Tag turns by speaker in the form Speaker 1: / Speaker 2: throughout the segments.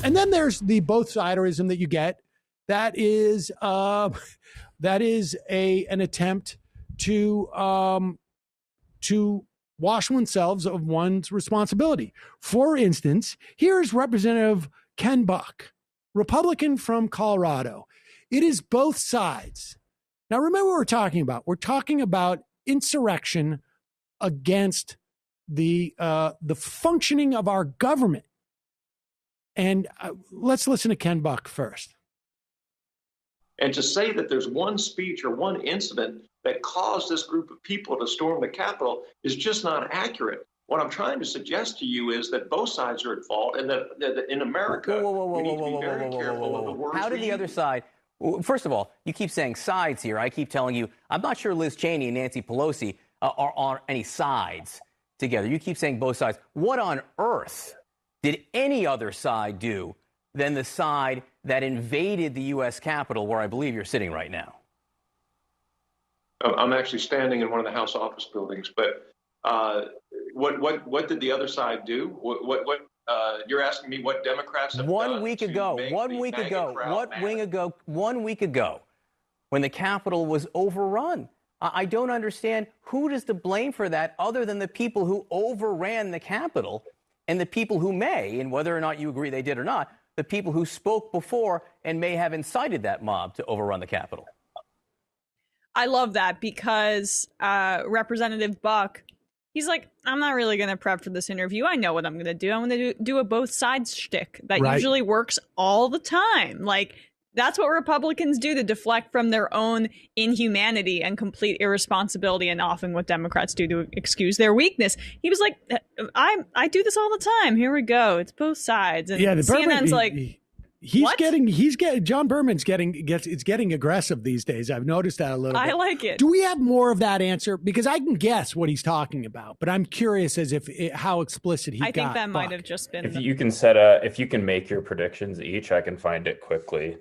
Speaker 1: And then there's the both siderism that you get. That is an attempt to wash oneself of one's responsibility. For instance, here's Representative Ken Buck, Republican from Colorado. It is both sides. Now, remember what we're talking about. We're talking about insurrection against the functioning of our government. And let's listen to Ken Buck first.
Speaker 2: And to say that there's one speech or one incident that caused this group of people to storm the Capitol is just not accurate. What I'm trying to suggest to you is that both sides are at fault, and that in America, we need to be very careful of the words.
Speaker 3: How did the other side? First of all, you keep saying sides here. I keep telling you, I'm not sure Liz Cheney and Nancy Pelosi are on any sides together. You keep saying both sides. What on earth did any other side do than the side that invaded the U.S. Capitol, where I believe you're sitting right now?
Speaker 2: I'm actually standing in one of the House office buildings, but what did the other side do? What you're asking me what Democrats have done?
Speaker 3: 1 week ago, when the Capitol was overrun. I don't understand who does to blame for that other than the people who overran the Capitol and the people who may, and whether or not you agree they did or not, the people who spoke before and may have incited that mob to overrun the Capitol.
Speaker 4: I love that because Representative Buck, he's like, I'm not really going to prep for this interview. I know what I'm going to do. I'm going to do a both sides shtick that usually works all the time. Like, that's what Republicans do to deflect from their own inhumanity and complete irresponsibility, and often what Democrats do to excuse their weakness. He was like, I do this all the time. Here we go. It's both sides. And CNN's like,
Speaker 1: John Berman's getting aggressive these days. I've noticed that a little bit.
Speaker 4: I like it.
Speaker 1: Do we have more of that answer? Because I can guess what he's talking about, but I'm curious how explicit he got.
Speaker 4: I think that might have just been.
Speaker 5: If you can make your predictions each, I can find it quickly.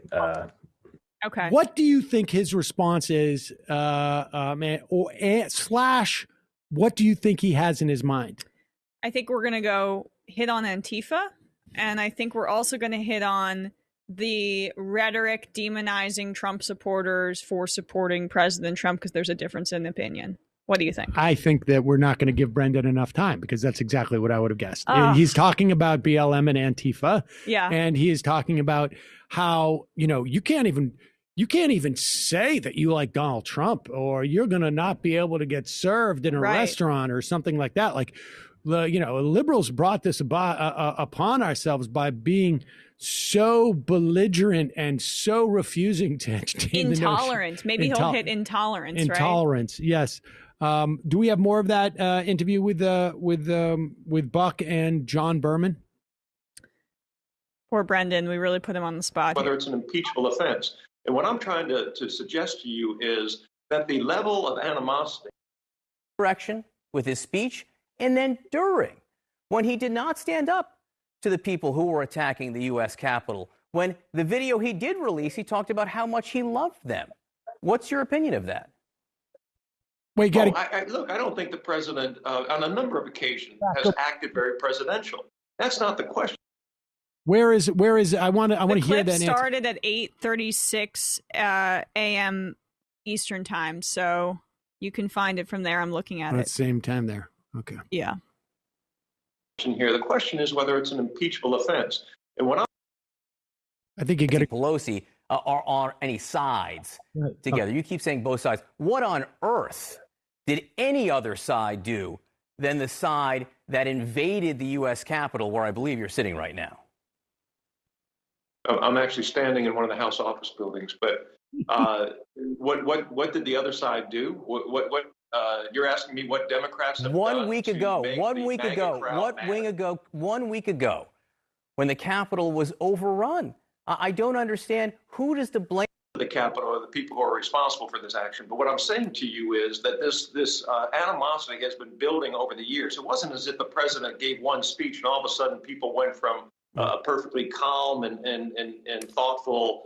Speaker 4: Okay.
Speaker 1: What do you think his response is, man? Slash, what do you think he has in his mind?
Speaker 4: I think we're gonna go hit on Antifa. And I think we're also going to hit on the rhetoric demonizing Trump supporters for supporting President Trump because there's a difference in opinion. What do you think?
Speaker 1: I think that we're not going to give Brendan enough time because that's exactly what I would have guessed. He's talking about BLM and Antifa.
Speaker 4: Yeah.
Speaker 1: And he is talking about how, you can't even say that you like Donald Trump, or you're going to not be able to get served in a restaurant or something like that. Like, liberals brought this upon ourselves by being so belligerent and so refusing to entertain
Speaker 4: intolerant. Maybe he'll hit intolerance.
Speaker 1: Intolerance, right? Yes. Do we have more of that interview with Buck and John Berman?
Speaker 4: Poor Brendan, we really put him on the spot.
Speaker 2: Whether it's an impeachable offense, and what I'm trying to suggest to you is that the level of animosity,
Speaker 3: correction with his speech. And then during, when he did not stand up to the people who were attacking the U.S. Capitol, when the video he did release, he talked about how much he loved them. What's your opinion of that?
Speaker 1: Wait,
Speaker 2: look, I don't think the president, on a number of occasions, has acted very presidential. That's not the question.
Speaker 1: Where is? I want to hear that.
Speaker 4: The clip started at 8:36 a.m. Eastern time, so you can find it from there. I'm looking at it.
Speaker 1: Same time there. Okay.
Speaker 4: Yeah.
Speaker 2: Here, the question is whether it's an impeachable offense. And what
Speaker 1: I think you get
Speaker 3: Pelosi are on any sides together. You keep saying both sides. What on earth did any other side do than the side that invaded the U.S. Capitol, where I believe you're sitting right now?
Speaker 2: I'm actually standing in one of the House office buildings, but what did the other side do? What you're asking me what Democrats have done
Speaker 3: 1 week ago, when the Capitol was overrun. I don't understand who does to blame.
Speaker 2: The Capitol or the people who are responsible for this action. But what I'm saying to you is that this animosity has been building over the years. It wasn't as if the president gave one speech and all of a sudden people went from a perfectly calm and thoughtful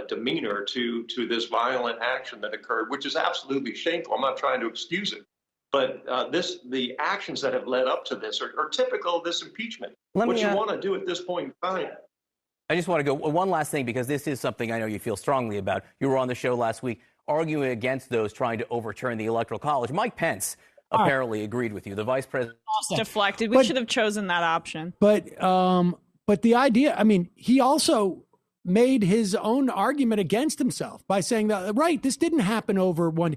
Speaker 2: demeanor to this violent action that occurred, which is absolutely shameful. I'm not trying to excuse it. But the actions that have led up to this are typical of this impeachment. What you want to do at this point in time
Speaker 3: I just want to go one last thing, because this is something I know you feel strongly about. You were on the show last week arguing against those trying to overturn the Electoral College. Mike Pence apparently agreed with you. The vice president
Speaker 4: deflected. We should have chosen that option.
Speaker 1: But the idea, I mean, he also made his own argument against himself by saying that, right, this didn't happen over one.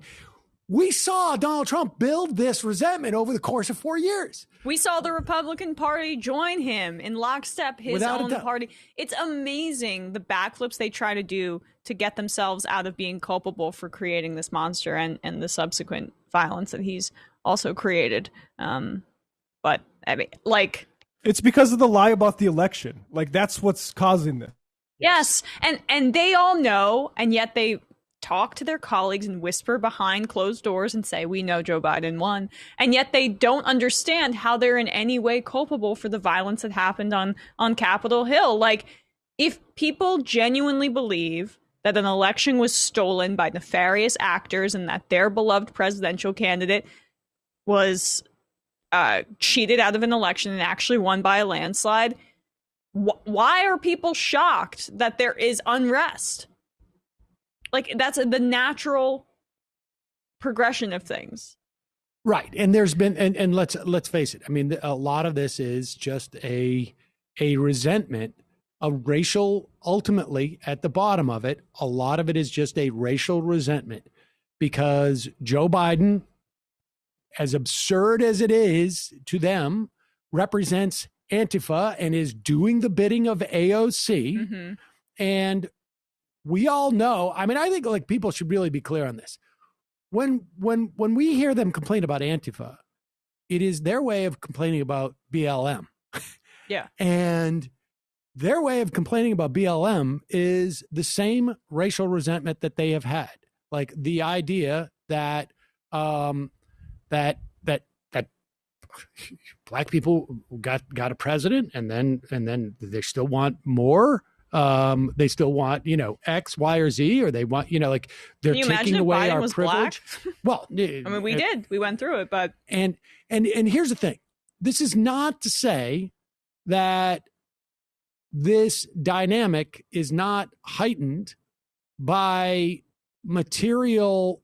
Speaker 1: We saw Donald Trump build this resentment over the course of 4 years.
Speaker 4: We saw the Republican Party join him in lockstep, his own party. It's amazing the backflips they try to do to get themselves out of being culpable for creating this monster and the subsequent violence that he's also created. But I mean, like,
Speaker 6: it's because of the lie about the election. Like, that's what's causing this.
Speaker 4: Yes. And they all know, and yet they talk to their colleagues and whisper behind closed doors and say, we know Joe Biden won. And yet they don't understand how they're in any way culpable for the violence that happened on Capitol Hill. Like, if people genuinely believe that an election was stolen by nefarious actors and that their beloved presidential candidate was cheated out of an election and actually won by a landslide, why are people shocked that there is unrest? Like, that's the natural progression of things.
Speaker 1: Right. And there's been, and let's face it. I mean, a lot of this is just a resentment, a racial, ultimately at the bottom of it. A lot of it is just a racial resentment because Joe Biden, as absurd as it is to them, represents Antifa and is doing the bidding of AOC.
Speaker 4: Mm-hmm.
Speaker 1: And we all know, I mean, I think like people should really be clear on this. When we hear them complain about Antifa, it is their way of complaining about BLM.
Speaker 4: Yeah.
Speaker 1: And their way of complaining about BLM is the same racial resentment that they have had. Like the idea that that black people got a president and then they still want more. They still want, X, Y, or Z, or they want, like they're taking away our privilege. Well,
Speaker 4: I mean, we did. We went through it, but
Speaker 1: and here's the thing. This is not to say that this dynamic is not heightened by material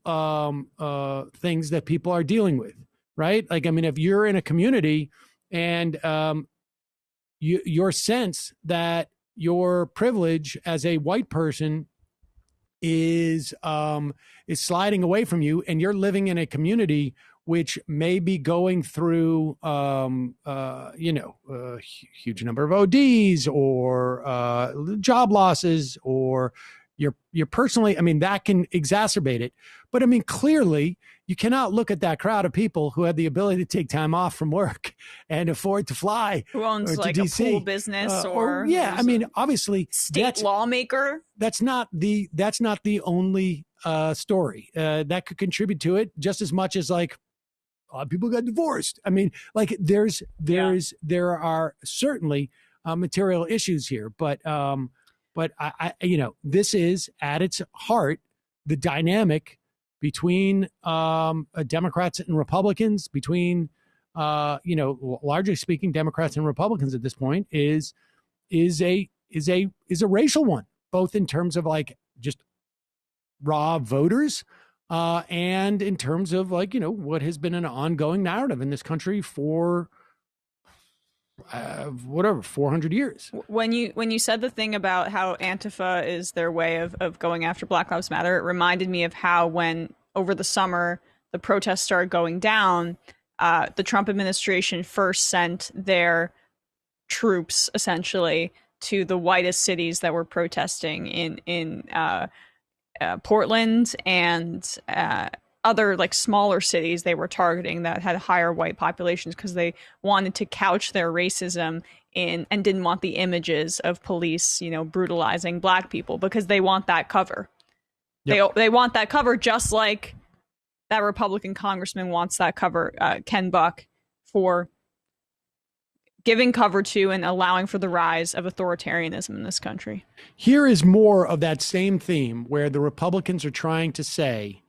Speaker 1: things that people are dealing with, right? Like, I mean, if you're in a community and your sense that your privilege as a white person is sliding away from you, and you're living in a community which may be going through, a huge number of ODs or job losses, or you're personally, I mean, that can exacerbate it. But I mean, clearly, you cannot look at that crowd of people who have the ability to take time off from work and afford to fly.
Speaker 4: Who owns like
Speaker 1: DC,
Speaker 4: a pool business or
Speaker 1: I mean, obviously,
Speaker 4: state lawmaker.
Speaker 1: That's not the only story that could contribute to it, just as much as like a lot of people got divorced. I mean, like there are certainly material issues here, but I this is at its heart the dynamic between Democrats and Republicans, between largely speaking, Democrats and Republicans at this point is a racial one, both in terms of like just raw voters and in terms of like what has been an ongoing narrative in this country for 400 years.
Speaker 4: When you said the thing about how Antifa is their way of going after Black Lives Matter, it reminded me of how when over the summer the protests started going down, the Trump administration first sent their troops essentially to the whitest cities that were protesting in Portland and other like smaller cities they were targeting that had higher white populations because they wanted to couch their racism in and didn't want the images of police, brutalizing Black people because they want that cover. Yep. They want that cover just like that Republican congressman wants that cover, Ken Buck, for giving cover to and allowing for the rise of authoritarianism in this country.
Speaker 1: Here is more of that same theme where the Republicans are trying to say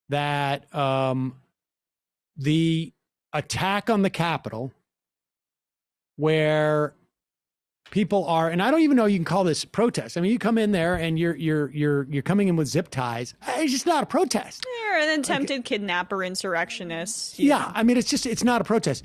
Speaker 1: that the attack on the Capitol, where people are, and I don't even know you can call this protest. I mean, you come in there and you're coming in with zip ties. It's just not a protest.
Speaker 4: You're an attempted kidnapper insurrectionist.
Speaker 1: Yeah, I mean, it's not a protest.